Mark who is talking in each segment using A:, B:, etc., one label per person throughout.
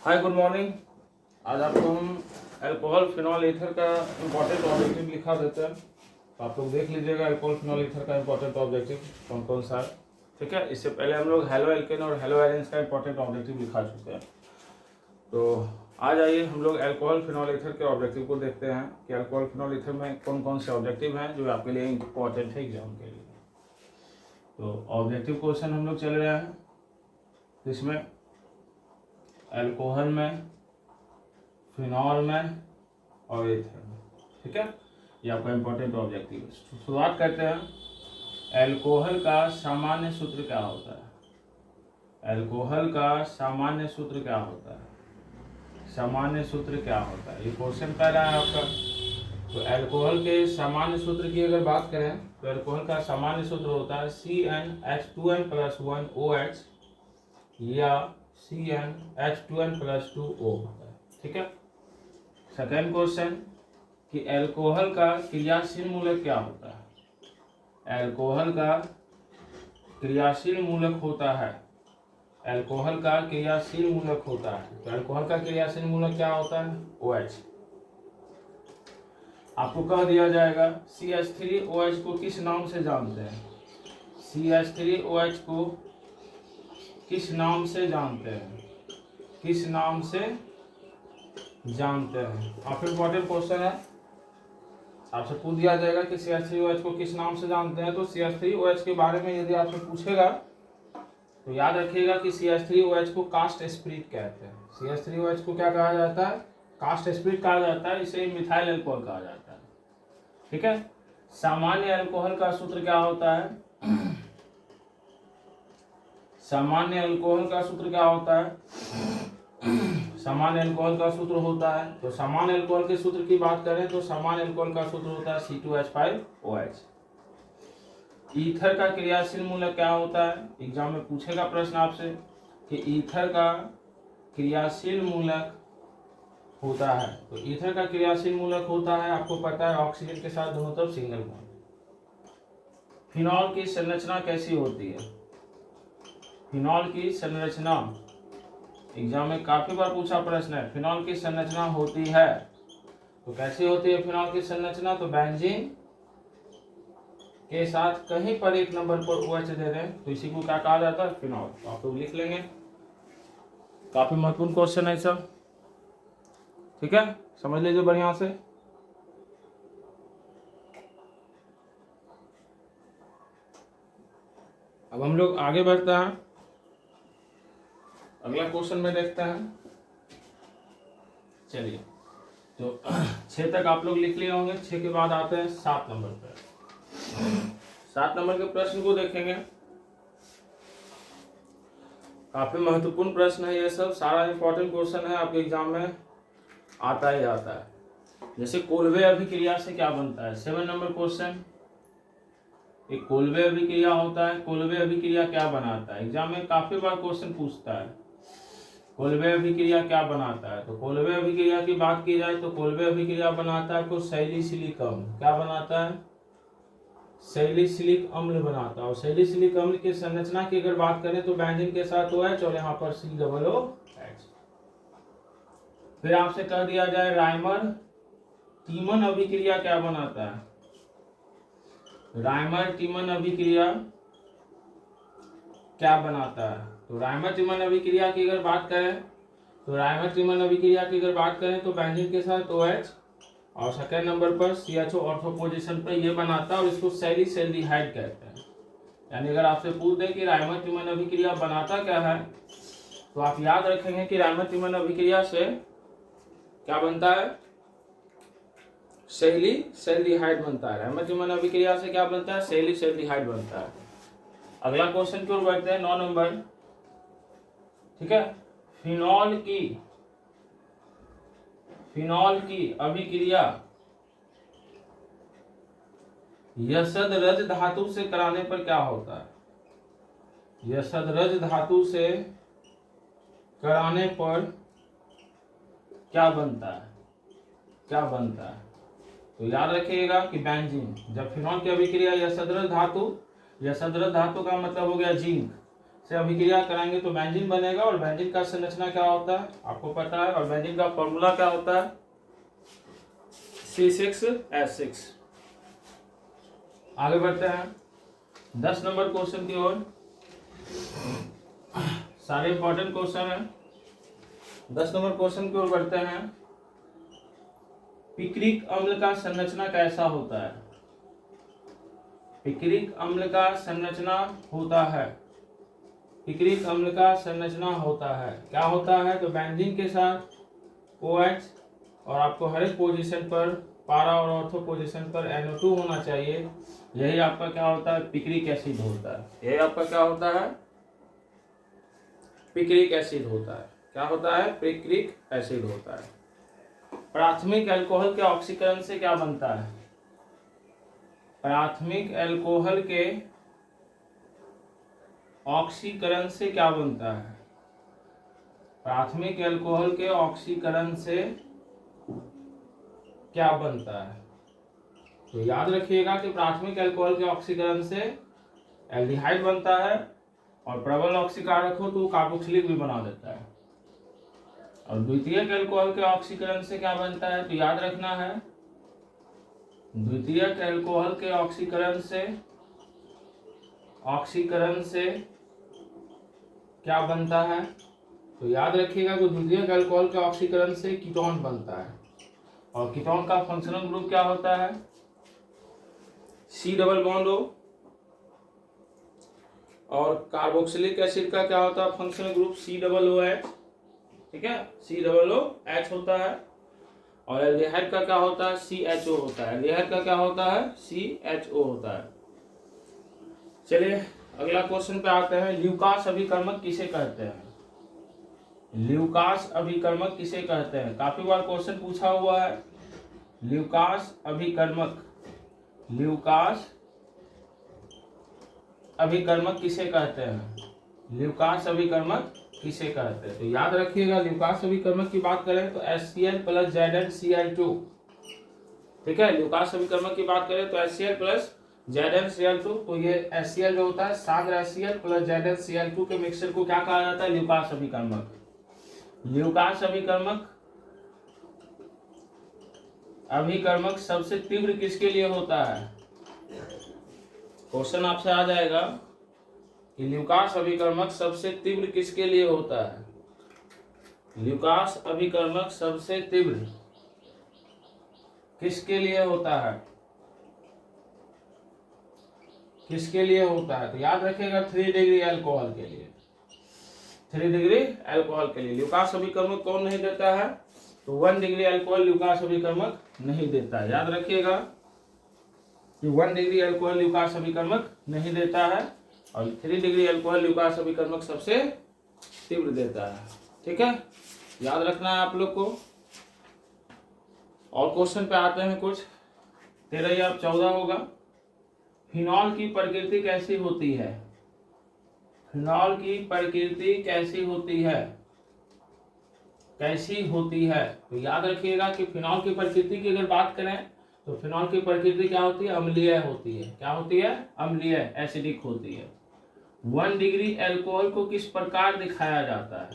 A: Hi good morning. आज आपको हम अल्कोहल फिनॉल ईथर का इम्पोर्टेंट ऑब्जेक्टिव लिखा देते हैं, तो आप लोग देख लीजिएगा अल्कोहल फिनॉल ईथर का इम्पोर्टेंट ऑब्जेक्टिव कौन कौन सा है। ठीक है, इससे पहले हम लोग हेलो एल्केन और हेलो एरेंस का इम्पोर्टेंट ऑब्जेक्टिव लिखा चुके हैं। तो आज आइए हम लोग अल्कोहल फिनॉल ईथर के ऑब्जेक्टिव को देखते हैं कि अल्कोहल फिनॉल ईथर में कौन कौन से ऑब्जेक्टिव हैं जो आपके लिए इम्पोर्टेंट है एग्जाम के लिए। तो ऑब्जेक्टिव क्वेश्चन हम लोग चल रहे हैं, इसमें अल्कोहल में, फिनॉल में और ईथर में। ठीक है, ये आपका इम्पोर्टेंट ऑब्जेक्टिव है। शुरुआत करते हैं। अल्कोहल का सामान्य सूत्र क्या होता है? अल्कोहल का सामान्य सूत्र क्या होता है? सामान्य सूत्र क्या होता है, ये क्वेश्चन पहला है आपका। तो अल्कोहल के सामान्य सूत्र की अगर बात करें तो अल्कोहल का सामान्य सूत्र होता है CnH2n+1OH या CnH2n+2O होता है। ठीक है। सेकेंड क्वेश्चन कि अल्कोहल का क्रियाशील मूलक क्या होता है? अल्कोहल का क्रियाशील मूलक होता है। अल्कोहल का क्रियाशील मूलक होता है। तो अल्कोहल का क्रियाशील मूलक क्या होता है? OH। आपको कह दिया जाएगा CH3OH को किस नाम से जानते हैं? CH3OH को किस नाम से जानते हैं? किस नाम से जानते हैं? काफी इंपॉर्टेंट क्वेश्चन है, आपसे पूछ दिया जाएगा कि CH3OH को किस नाम से जानते हैं। तो CH3OH के बारे में यदि आपसे पूछेगा तो याद रखिएगा कि CH3OH को कास्ट स्पिरिट कहते हैं। CH3OH को क्या कहा जाता है? कास्ट स्पिरिट कहा जाता है, इसे मिथाइल अल्कोहल कहा जाता है। ठीक है। सामान्य अल्कोहल का सूत्र क्या होता है? सामान्य अल्कोहल का सूत्र क्या होता है? सामान्य अल्कोहल का सूत्र होता है, तो सामान्य अल्कोहल के सूत्र की बात करें तो सामान्य अल्कोहल का सूत्र होता है C2H5OH। ईथर का क्रियाशील मूलक क्या होता है? एग्जाम में पूछेगा प्रश्न आपसे कि ईथर का क्रियाशील मूलक होता है। तो ईथर का क्रियाशील मूलक होता है, आपको पता है, ऑक्सीजन के साथ दोनों तरफ सिंगल बॉन्ड। फिनॉल की संरचना कैसी होती है? फिनॉल की संरचना एग्जाम में काफी बार पूछा प्रश्न है। फिनॉल की संरचना होती है, तो कैसी होती है फिनॉल की संरचना? तो बेंजीन के साथ कहीं पर एक नंबर पर OH दे दें तो इसी को क्या कहा जाता है? फिनॉल। तो आप लोग लिख लेंगे, काफी महत्वपूर्ण क्वेश्चन है सब। ठीक है, समझ लीजिए बढ़िया से। अब हम लोग आगे बढ़ते हैं, अगला क्वेश्चन में देखते हैं। चलिए, तो 6 तक आप लोग लिख लिए होंगे। 6 के बाद आते हैं 7 नंबर पर। 7 नंबर के प्रश्न को देखेंगे, काफी महत्वपूर्ण प्रश्न है ये सब, सारा इंपॉर्टेंट क्वेश्चन है, आपके एग्जाम में आता ही आता है। जैसे कोलवे अभिक्रिया से क्या बनता है? 7 नंबर क्वेश्चन, एक कोलवे अभिक्रिया होता है। कोलवे अभिक्रिया क्या बनाता है? एग्जाम में काफी बार क्वेश्चन पूछता है, कोलवे अभिक्रिया क्या बनाता है? तो कोलवे अभिक्रिया की बात की जाए तो कोलवे अभिक्रिया बनाता है कुछ सैलिसिलिक अम्ल। क्या बनाता है? सैलिसिलिक अम्ल बनाता है। और सैलिसिलिक अम्ल की संरचना की अगर बात करें तो बेंजीन के साथ OH और यहाँ पर COOH। फिर आपसे कह दिया जाए राइमर टीमन अभिक्रिया क्या बनाता है? राइमर टीमन अभिक्रिया क्या बनाता है? तो राइमर टीमन अभिक्रिया की अगर बात करें तो राइमर टीमन अभिक्रिया की अगर बात करें तो बेंजीन के साथ OH और सेकेंड नंबर पर CHO ऑर्थो पोजीशन पर ये बनाता है और इसको सैलिसल्डिहाइड कहते हैं। यानी अगर आपसे पूछ दें कि राइमर टीमन अभिक्रिया बनाता क्या है, तो आप याद रखेंगे कि राइमर टीमन अभिक्रिया से क्या बनता है? सैलिसल्डिहाइड बनता है। राइमर टीमन अभिक्रिया से क्या बनता है? सैलिसल्डिहाइड बनता है। अगला क्वेश्चन की ओर बढ़ते हैं, 9 नंबर। ठीक है, फिनॉल की अभिक्रिया यशदरज धातु से कराने पर क्या होता है? यशदरज धातु से कराने पर क्या बनता है? क्या बनता है? तो याद रखिएगा कि बेंजीन, जब फिनॉल की अभिक्रिया यशदरज धातु का मतलब हो गया जिंक, से अभिक्रिया कराएंगे तो बेंजीन बनेगा। और बेंजीन का संरचना क्या होता है आपको पता है, और बेंजीन का फॉर्मूला क्या होता है C6H6। आगे बढ़ते हैं 10 नंबर क्वेश्चन की ओर। सारे इंपॉर्टेंट क्वेश्चन है। 10 नंबर क्वेश्चन की ओर बढ़ते हैं। पिक्रिक अम्ल का संरचना कैसा होता है? पिक्रिक अम्ल का संरचना होता है, पिक्रिक अम्ल का संरचना होता है क्या होता है? तो बेंजीन के साथ OH और आपको हर एक पोजीशन पर पारा और ऑर्थो पोजीशन पर NO2 होना चाहिए। यही आपका क्या होता है? पिक्रिक एसिड होता है। यही आपका क्या होता है? पिक्रिक एसिड होता है। क्या होता है? पिक्रिक एसिड होता है। प्राथमिक अल्कोहल के ऑक्सीकरण से क्या बनता है? प्राथमिक अल्कोहल के ऑक्सीकरण से क्या बनता है? प्राथमिक अल्कोहल के ऑक्सीकरण से क्या बनता है? तो याद रखिएगा कि प्राथमिक अल्कोहल के ऑक्सीकरण से एल्डिहाइड बनता है, और प्रबल ऑक्सीकारक हो तो कार्बोक्सिलिक भी बना देता है। और द्वितीयक अल्कोहल के ऑक्सीकरण से क्या बनता है? तो याद रखना है, द्वितीयक अल्कोहल के ऑक्सीकरण से क्या बनता है? तो याद रखिएगा कि द्वितीयक अल्कोहल के ऑक्सीकरण से कीटोन बनता है, और कीटोन का फंक्शनल ग्रुप क्या होता है? C double bond O। और कार्बोक्सिलिक एसिड का क्या होता है फंक्शनल ग्रुप? COOH। ठीक है, COOH होता है। और एल्डिहाइड का क्या होता है? CHO होता है। एल्डिहाइड का क्या होता है? CHO होता है। चलिए अगला क्वेश्चन पे आते हैं। ल्यूकास अभिकर्मक किसे कहते हैं? ल्यूकास अभिकर्मक किसे कहते हैं? काफी बार क्वेश्चन पूछा हुआ है। ल्यूकास अभिकर्मक, ल्यूकास अभिकर्मक किसे कहते हैं? ल्यूकास अभिकर्मक किसे कहते हैं? तो याद रखिएगा, ल्यूकास अभिकर्मक की बात करें तो HCl + ZnCl2। ठीक है, ल्यूकास अभिकर्मक की बात करें तो HCl + ZnCl2। तो ये HCl जो होता है, सांद्र HCl + ZnCl2 के मिक्सचर को क्या कहा जाता है? ल्यूकास अभिकर्मक। ल्यूकास अभिकर्मक सबसे तीव्र किसके लिए होता है? क्वेश्चन आपसे आ जाएगा कि ल्यूकास अभिकर्मक सबसे तीव्र किसके लिए होता है? ल्यूकास अभिकर्मक सबसे तीव्र किसके लिए होता है? किसके लिए होता है? तो याद रखिएगा 3 डिग्री अल्कोहल के लिए। 3 डिग्री अल्कोहल के लिए ल्यूकास अभिकर्मक कौन नहीं देता है? तो 1 डिग्री अल्कोहल ल्यूकास अभिकर्मक नहीं देता है। याद रखिएगा कि 1 डिग्री अल्कोहल ल्यूकास अभिकर्मक नहीं देता है, और 3 डिग्री अल्कोहल ल्यूकास अभिकर्मक सबसे तीव्र देता है। ठीक है, याद रखना है आप लोग को। और क्वेश्चन पे आते हैं कुछ। 13 या 14 होगा। फिनॉल की प्रकृति कैसी होती है? फिनॉल की प्रकृति कैसी होती है? कैसी होती है? तो याद रखिएगा कि फिनॉल की प्रकृति की अगर बात करें तो फिनॉल की प्रकृति क्या होती है? अम्लीय होती है। क्या होती है? अम्लीय, एसिडिक होती है। 1 डिग्री अल्कोहल को किस प्रकार दिखाया जाता है?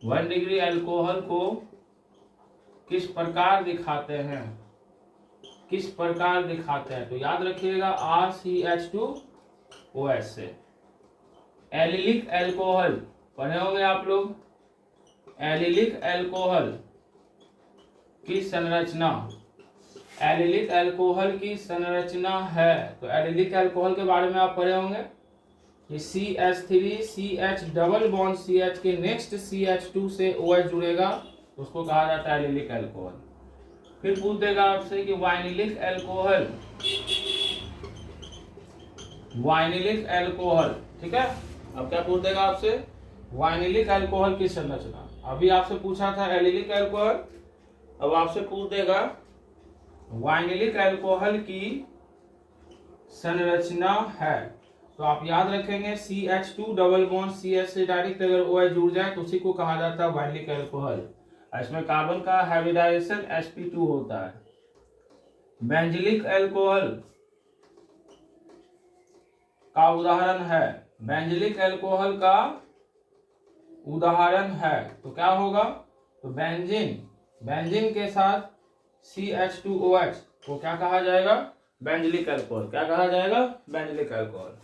A: 1 डिग्री अल्कोहल को किस प्रकार दिखाते हैं? किस प्रकार दिखाते हैं? तो याद रखिएगा RCH2OH से। एलिलिक अल्कोहल पढ़े होंगे आप लोग। एलिलिक अल्कोहल की संरचना, एलिलिक अल्कोहल की संरचना है। तो एलिलिक अल्कोहल के बारे में आप पढ़े होंगे कि CH3 CH double bond CH के नेक्स्ट CH2 से OH जुड़ेगा, तो उसको कहा जाता है एलिलिक अल्कोहल। फिर पूछ देगा आपसे कि वाइनिलिक अल्कोहल, वाइनिलिक अल्कोहल। ठीक है, अब क्या पूछ देगा आपसे? वाइनिलिक अल्कोहल की संरचना। अभी आपसे पूछा था एलिलिक अल्कोहल, अब आपसे पूछ देगा वाइनिलिक अल्कोहल की संरचना है। तो आप याद रखेंगे CH2 डबल बॉन्ड CH से डायरेक्ट अगर OH जुड़ जाए तो उसी को कहा जाता है वाइनिलिक अल्कोहल। इसमें कार्बन का हाइब्रिडाइजेशन sp2 होता है। बेंजिलिक अल्कोहल का उदाहरण है, बेंजिलिक अल्कोहल का उदाहरण है, तो क्या होगा, तो बेंजीन के साथ CH2OH को क्या कहा जाएगा, बेंजिलिक अल्कोहल। क्या कहा जाएगा, बेंजिलिक अल्कोहल।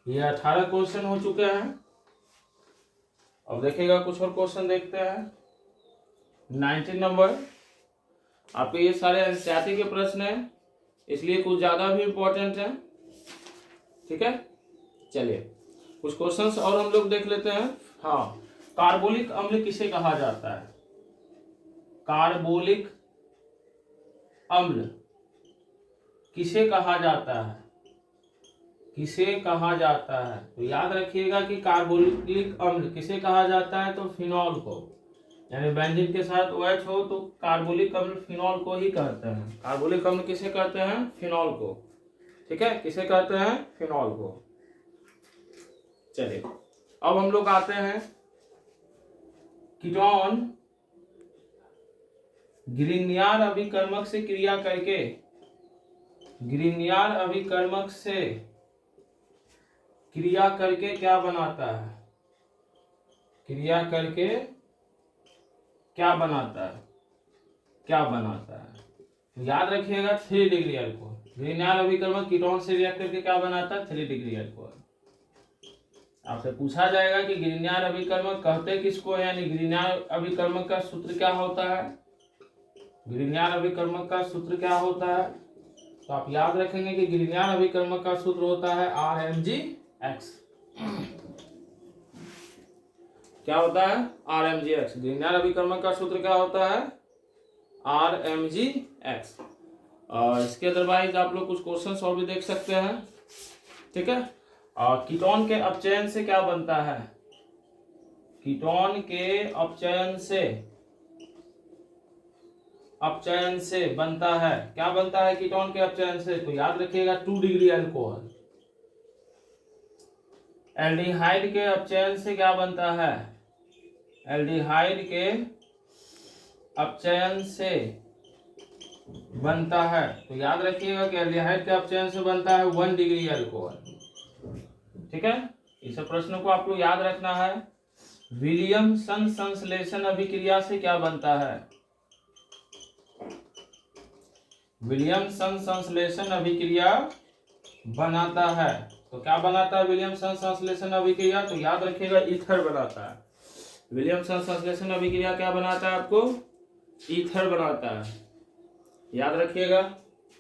A: ये 18 क्वेश्चन हो चुके हैं। अब देखिएगा कुछ और क्वेश्चन देखते हैं। 19 नंबर, आपके ये सारे एनसीईआरटी के प्रश्न हैं, इसलिए कुछ ज्यादा भी इंपॉर्टेंट है। ठीक है, चलिए कुछ क्वेश्चंस और हम लोग देख लेते हैं। हाँ, कार्बोलिक अम्ल किसे कहा जाता है, कार्बोलिक अम्ल किसे कहा जाता है, किसे कहा जाता है, तो याद रखिएगा कि कार्बोलिक अम्ल किसे कहा जाता है, तो फिनॉल को, यानी बेंजीन के साथ OH हो तो कार्बोलिक अम्ल फिनॉल को ही कहते हैं। कार्बोलिक अम्ल किसे कहते हैं, फिनॉल को। ठीक है, किसे कहते हैं, फिनॉल को। चलिए अब हम लोग आते हैं कीटोन ग्रिग्नियार अभिकर्मक से क्रिया करके, ग्रिग्नियार अभिकर्मक से क्रिया करके क्या बनाता है, क्रिया करके क्या बनाता है, क्या बनाता है, याद रखिएगा 3 डिग्री अल्कोहल। ग्रिग्नियार अभिकर्मक कीटोन से रिएक्ट करके क्या बनाता है, 3 डिग्री अल्कोहल। आपसे पूछा जाएगा कि ग्रिग्नियार अभिकर्मक कहते किसको है, यानी ग्रिग्नियार अभिकर्मक का सूत्र क्या होता है, ग्रिग्नियार अभिकर्मक का सूत्र क्या होता है, तो आप याद रखेंगे कि ग्रिग्नियार अभिकर्मक का सूत्र होता है RMgX। क्या होता है, RMgX। ग्रिग्नियार अभिकर्मक का सूत्र क्या होता है, RMgX। और इसके अदरवाइज आप लोग कुछ क्वेश्चंस और भी देख सकते हैं। ठीक है, और कीटोन के अपचयन से क्या बनता है, कीटोन के अपचयन से बनता है, क्या बनता है कीटोन के अपचयन से, तो याद रखिएगा 2 डिग्री अल्कोहल। एल्डिहाइड के अपचयन से क्या बनता है, एल्डिहाइड के अपचयन से बनता है, तो याद रखिएगा कि एल्डिहाइड के अपचयन से बनता है 1 डिग्री अल्कोहल। ठीक है, इस प्रश्न को आपको याद रखना है। विलियमसन संश्लेषण अभिक्रिया से क्या बनता है, विलियमसन संश्लेषण अभिक्रिया बनाता है, तो क्या बनाता है विलियमसन संश्लेषण अभिक्रिया, तो याद रखिएगा ईथर बनाता है। विलियमसन संश्लेषण अभिक्रिया क्या बनाता है, आपको ईथर बनाता है, याद रखिएगा।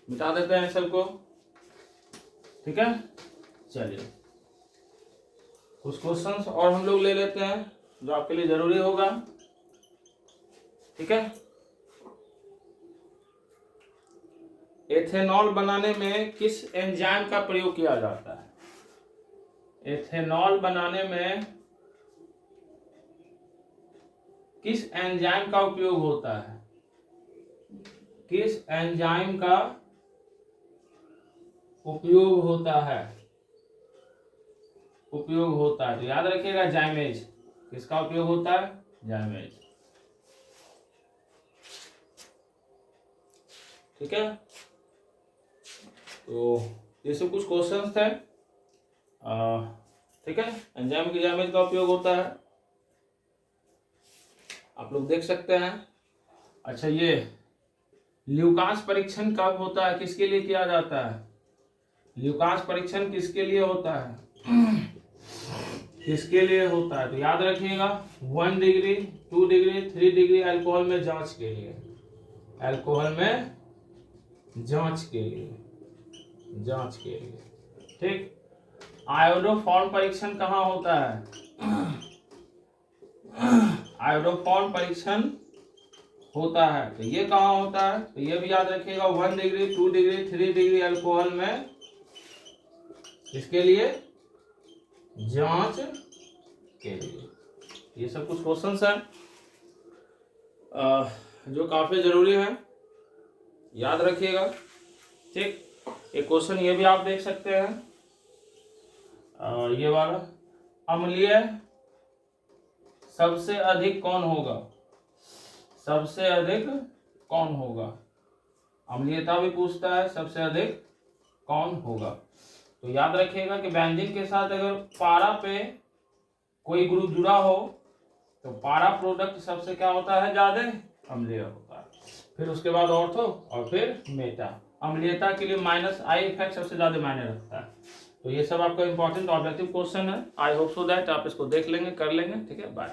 A: मिटा देते हैं सबको। ठीक है, चलिए कुछ क्वेश्चंस और हम लोग ले लेते हैं जो आपके लिए जरूरी होगा। ठीक है, एथेनॉल बनाने में किस एंजाइम का प्रयोग किया जाता है, एथेनॉल बनाने में किस एंजाइम का उपयोग होता है, किस एंजाइम का उपयोग होता है, उपयोग होता है, तो याद रखिएगा जाइमेज। किसका उपयोग होता है, जाइमेज। ठीक है, तो ये सब कुछ क्वेश्चंस थे। ठीक है, एंजाइम की जाइमेज का उपयोग होता है, आप लोग देख सकते हैं। अच्छा, ये ल्यूकास परीक्षण कब होता है, किसके लिए किया जाता है, ल्यूकास परीक्षण किसके लिए होता है, किसके लिए होता है, तो याद रखिएगा 1 डिग्री 2 डिग्री 3 डिग्री अल्कोहल में जांच के लिए, अल्कोहल में जांच के लिए, जांच के लिए। ठीक, आयोडोफॉर्म परीक्षण कहाँ होता है, आयोडोफॉर्म परीक्षण होता है, तो ये कहाँ होता है, तो ये भी याद रखिएगा 1 डिग्री 2 डिग्री 3 डिग्री अल्कोहल में, इसके लिए जांच के लिए। ये सब कुछ क्वेश्चंस हैं जो काफी जरूरी है, याद रखिएगा। ठीक, एक क्वेश्चन ये भी आप देख सकते हैं, ये वाला, अम्लीय सबसे अधिक कौन होगा, सबसे अधिक कौन होगा, अम्लीयता भी पूछता है, सबसे अधिक कौन होगा। तो याद रखिएगा कि बेंजीन के साथ अगर पारा पे कोई ग्रुप जुड़ा हो तो पारा प्रोडक्ट सबसे क्या होता है, ज्यादा अम्लीय होता है। फिर उसके बाद ऑर्थो और फिर मेटा। अम्लीयता के लिए -I इफेक्ट सबसे ज्यादा मायने रखता है। तो ये सब आपका इंपॉर्टेंट ऑब्जेक्टिव क्वेश्चन है। आई होप सो दैट आप इसको देख लेंगे, कर लेंगे। ठीक है, बाय।